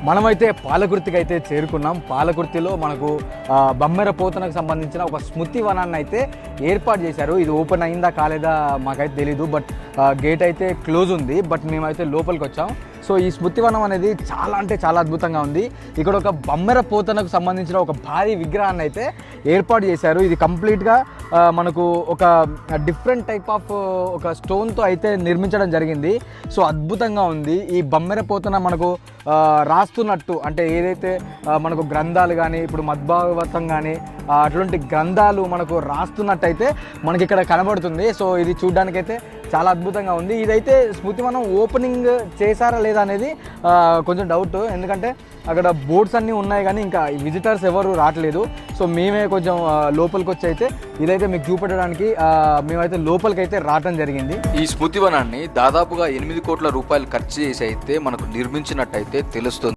మనమైతే పాలకుర్తికి అయితే చేరుకున్నాం. పాలకుర్తిలో మనకు బమ్మెర పోతనకు సంబంధించిన ఒక స్మృతి వనాన్ని అయితే ఏర్పాటు చేశారు. ఇది ఓపెన్ అయిందా కాలేదా మాకైతే తెలీదు, బట్ గేట్ అయితే క్లోజ్ ఉంది. బట్ మేమైతే లోపలికి వచ్చాం. సో ఈ స్మృతివనం అనేది చాలా అంటే చాలా అద్భుతంగా ఉంది. ఇక్కడ ఒక బమ్మెర పోతనకు సంబంధించిన ఒక భారీ విగ్రహాన్ని అయితే ఏర్పాటు చేశారు. ఇది కంప్లీట్గా మనకు ఒక డిఫరెంట్ టైప్ ఆఫ్ ఒక స్టోన్తో అయితే నిర్మించడం జరిగింది. సో అద్భుతంగా ఉంది. ఈ బమ్మెర పోతన మనకు రాస్తున్నట్టు, అంటే ఏదైతే మనకు గ్రంథాలు కానీ ఇప్పుడు మద్భాగవతం కానీ అటువంటి గ్రంథాలు మనకు రాస్తున్నట్టయితే మనకి ఇక్కడ కనబడుతుంది. సో ఇది చూడడానికైతే చాలా అద్భుతంగా ఉంది. ఇదైతే స్మృతివనం ఓపెనింగ్ చేశారా లేదా అనేది కొంచెం డౌట్, ఎందుకంటే అక్కడ బోర్డ్స్ అన్నీ ఉన్నాయి కానీ ఇంకా విజిటర్స్ ఎవరు రావట్లేదు. సో మేమే కొంచెం లోపలికి వచ్చి అయితే ఇదైతే మీకు చూపెట్టడానికి మేమైతే లోపలికి అయితే రావడం జరిగింది. ఈ స్మృతివనాన్ని దాదాపుగా 8 కోట్ల రూపాయలు ఖర్చు చేసి అయితే మనకు నిర్మించినట్టయితే తెలుస్తుంది.